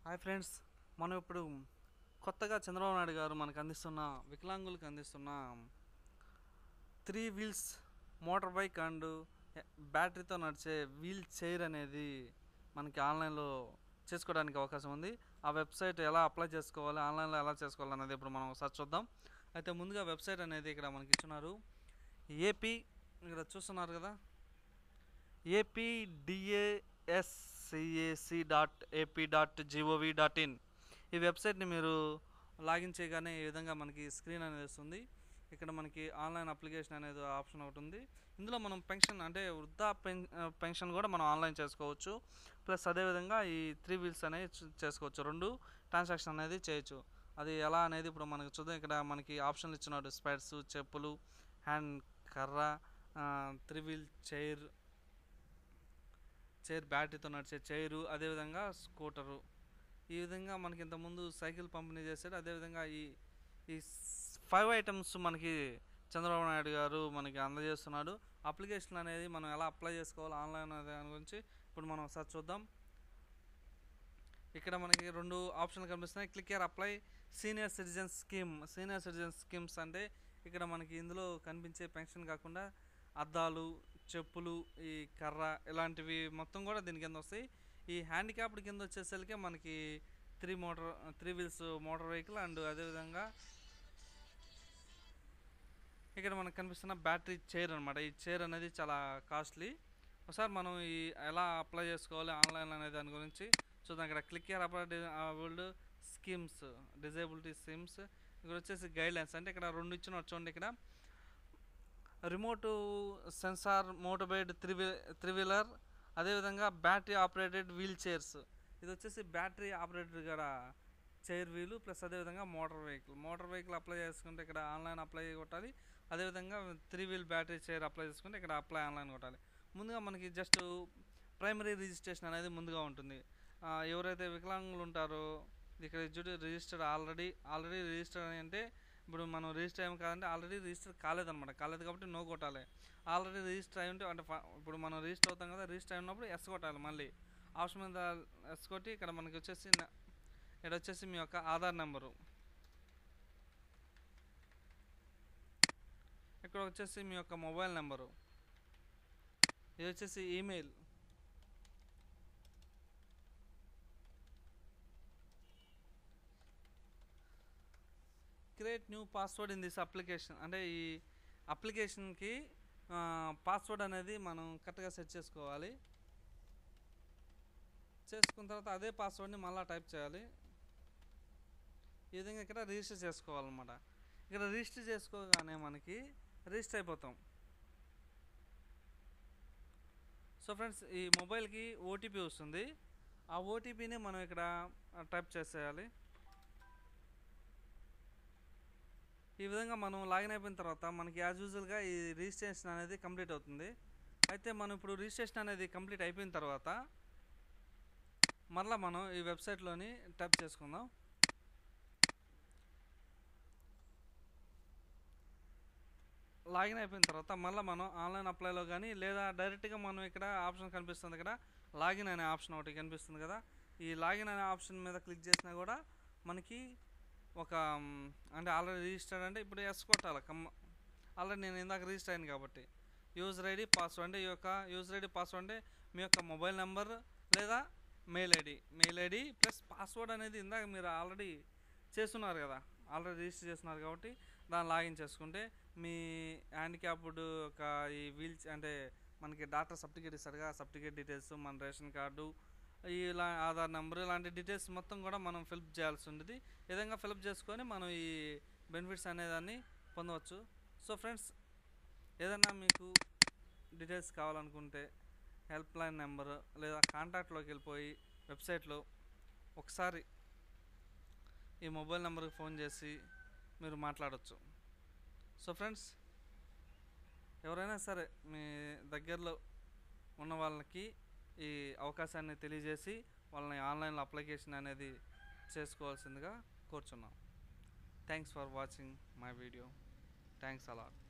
Hi friends, మనం ఇప్పుడు కొత్తగా చంద్రబాబు నాయుడు గారు మనకు అందిస్తున్న వికలాంగులకు అందిస్తున్న 3 వీల్స్ మోటార్ బైక్ అండ్ బ్యాటరీతో నడిచే వీల్ చైర్ అనేది మనకి ఆన్లైన్లో చేసుకోవడానికి అవకాశం ఉంది. ఆ వెబ్సైట్ ఎలా అప్లై చేసుకోవాలి, ఆన్లైన్లో ఎలా చేసుకోవాలి అనేది ఇప్పుడు మనం ఒకసారి చూద్దాం. అయితే ముందుగా వెబ్సైట్ అనేది ఇక్కడ మనకి ఇచ్చున్నారు. ఏపీ ఇక్కడ చూస్తున్నారు కదా, apdas.ap.gov.in. ఈ వెబ్సైట్ని మీరు లాగిన్ చేయగానే ఈ విధంగా మనకి స్క్రీన్ అనేది వస్తుంది. ఇక్కడ మనకి ఆన్లైన్ అప్లికేషన్ అనేది ఆప్షన్ ఒకటి ఉంది. ఇందులో మనం పెన్షన్ అంటే వృద్ధా పెన్షన్ కూడా మనం ఆన్లైన్ చేసుకోవచ్చు. ప్లస్ అదేవిధంగా ఈ 3 వీల్స్ అనేవి చేసుకోవచ్చు. 2 ట్రాన్సాక్షన్ అనేది చేయొచ్చు. అది ఎలా అనేది ఇప్పుడు మనకు చూద్దాం. ఇక్కడ మనకి ఆప్షన్లు ఇచ్చినాడు: స్పెడ్స్, చెప్పులు, హ్యాండ్ కర్ర, 3 వీల్ చైర్, బ్యాటరీతో నడిచే చైరు, అదేవిధంగా స్కూటరు. ఈ విధంగా మనకి ఇంతకుముందు సైకిల్ పంపిణీ చేశాడు. అదేవిధంగా ఈ ఈ 5 ఐటమ్స్ మనకి చంద్రబాబు నాయుడు గారు మనకి అందజేస్తున్నాడు. అప్లికేషన్ అనేది మనం ఎలా అప్లై చేసుకోవాలి ఆన్లైన్ అనే దాని గురించి ఇప్పుడు మనం ఒకసారి చూద్దాం. ఇక్కడ మనకి 2 ఆప్షన్లు కనిపిస్తున్నాయి. Click here apply senior citizen scheme. Senior citizen schemes అంటే ఇక్కడ మనకి ఇందులో కనిపించే పెన్షన్ కాకుండా అద్దాలు, చెప్పులు, ఈ కర్ర ఇలాంటివి మొత్తం కూడా దీని కింద వస్తాయి. ఈ హ్యాండిక్యాప్డ్ కింద వచ్చేసరికి మనకి 3 వీల్స్ మోటార్ వెహికల్ అండ్ అదేవిధంగా ఇక్కడ మనకు కనిపిస్తున్న బ్యాటరీ చైర్ అనమాట. ఈ చైర్ అనేది చాలా కాస్ట్లీ. ఒకసారి మనం ఈ ఎలా అప్లై చేసుకోవాలి ఆన్లైన్ అనే దాని గురించి చూద్దాం. ఇక్కడ click here apply world schemes, disability schemes. ఇక్కడ వచ్చేసి గైడ్లైన్స్ అంటే ఇక్కడ 2 ఇచ్చిన చూడండి. ఇక్కడ రిమోట్ సెన్సార్ మోటోబైడ్ 3 వీలర్, అదేవిధంగా బ్యాటరీ ఆపరేటెడ్ వీల్ చైర్స్. ఇది వచ్చేసి బ్యాటరీ ఆపరేటెడ్ కూడా చైర్ వీలు ప్లస్ అదేవిధంగా మోటార్ వెహికల్ అప్లై చేసుకుంటే ఇక్కడ ఆన్లైన్ అప్లై కొట్టాలి. అదేవిధంగా 3 వీల్ బ్యాటరీ చైర్ అప్లై చేసుకుంటే ఇక్కడ అప్లై ఆన్లైన్ కొట్టాలి. ముందుగా మనకి జస్ట్ ప్రైమరీ రిజిస్ట్రేషన్ అనేది ముందుగా ఉంటుంది. ఎవరైతే వికలాంగులు ఉంటారో ఇక్కడ రిజిస్టర్డ్ ఆల్రెడీ రిజిస్టర్ అని అంటే ఇప్పుడు మనం రిజిస్టర్ అయ్యాము కాదంటే ఆల్రెడీ రిజిస్టర్ కాలేదు కాబట్టి నో కొట్టాలి. ఆల్రెడీ రిజిస్టర్ అయి ఉంటే అంటే ఇప్పుడు మనం రిజిస్టర్ అవుతాం కదా, రిజిస్టర్ అయినప్పుడు ఎస్ కొట్టాలి. మళ్ళీ ఆప్షన్ మీద ఎస్ కొట్టి ఇక్కడ మనకి వచ్చేసి మీ యొక్క ఆధార్ నెంబరు, ఇక్కడ వచ్చేసి మీ యొక్క మొబైల్ నెంబరు, ఇది వచ్చేసి email, create new password in this application. అంటే ఈ అప్లికేషన్కి పాస్వర్డ్ అనేది మనం కరెక్ట్గా సెట్ చేసుకోవాలి. చేసుకున్న తర్వాత అదే పాస్వర్డ్ని మళ్ళీ టైప్ చేయాలి. ఈ విధంగా ఇక్కడ రిజిస్టర్ చేసుకోవాలన్నమాట. ఇక్కడ రిజిస్టర్ చేసుకోగానే మనకి రిజిస్టర్ అయిపోతాం. సో ఫ్రెండ్స్, ఈ మొబైల్కి ఓటీపీ వస్తుంది. ఆ ఓటీపీని మనం ఇక్కడ టైప్ చేసేయాలి. ఈ విధంగా మనం లాగిన్ అయిపోయిన తర్వాత మనకి యాజ్ యూజువల్గా ఈ రిజిస్ట్రేషన్ అనేది కంప్లీట్ అవుతుంది. అయితే మనం ఇప్పుడు రిజిస్ట్రేషన్ అనేది కంప్లీట్ అయిపోయిన తర్వాత మరలా మనం ఈ వెబ్సైట్లోని టైప్ చేసుకుందాం. లాగిన్ అయిపోయిన తర్వాత మళ్ళీ మనం ఆన్లైన్ అప్లైలో కానీ లేదా డైరెక్ట్గా మనం ఇక్కడ ఆప్షన్ కనిపిస్తుంది, ఇక్కడ లాగిన్ అనే ఆప్షన్ ఒకటి కనిపిస్తుంది కదా, ఈ లాగిన్ అనే ఆప్షన్ మీద క్లిక్ చేసినా కూడా మనకి ఒక అంటే ఆల్రెడీ రిజిస్టర్డ్ అంటే ఇప్పుడు ఎస్ కొట్టాలి. ఆల్రెడీ నేను ఇందాక రిజిస్టర్ అయ్యాను కాబట్టి యూజర్ ఐడి పాస్వర్డ్ అంటే ఈ యొక్క యూజర్ ఐడి పాస్వర్డ్ అంటే మీ యొక్క మొబైల్ నెంబర్ లేదా మెయిల్ ఐడి ప్లస్ పాస్వర్డ్ అనేది ఇందాక మీరు ఆల్రెడీ చేస్తున్నారు కదా, ఆల్రెడీ రిజిస్టర్ చేస్తున్నారు కాబట్టి దాన్ని లాగిన్ చేసుకుంటే మీ హ్యాండిక్యాప్డ్ ఒక ఈ వీల్స్ అంటే మనకి డాక్టర్ సర్టిఫికేట్ ఇస్తారుగా, సర్టిఫికేట్ డీటెయిల్స్, మన రేషన్ కార్డు, ఇలా ఆధార్ నెంబర్ ఇలాంటి డీటెయిల్స్ మొత్తం కూడా మనం ఫిల్అప్ చేయాల్సి ఉంటుంది. ఈ విధంగా ఫిల్అప్ చేసుకొని మనం ఈ బెనిఫిట్స్ అనేదాన్ని పొందవచ్చు. సో ఫ్రెండ్స్, ఏదైనా మీకు డీటెయిల్స్ కావాలనుకుంటే హెల్ప్ లైన్ నెంబర్ లేదా కాంటాక్ట్లోకి వెళ్ళిపోయి వెబ్సైట్లో ఒకసారి ఈ మొబైల్ నెంబర్కి ఫోన్ చేసి మీరు మాట్లాడవచ్చు. సో ఫ్రెండ్స్, ఎవరైనా సరే మీ దగ్గరలో ఉన్న వాళ్ళకి ఈ అవకాశాన్ని తెలియజేసి వాళ్ళని ఆన్లైన్లో అప్లికేషన్ అనేది చేసుకోవాల్సిందిగా కోరుచున్నాం. Thanks for watching my video. Thanks a lot.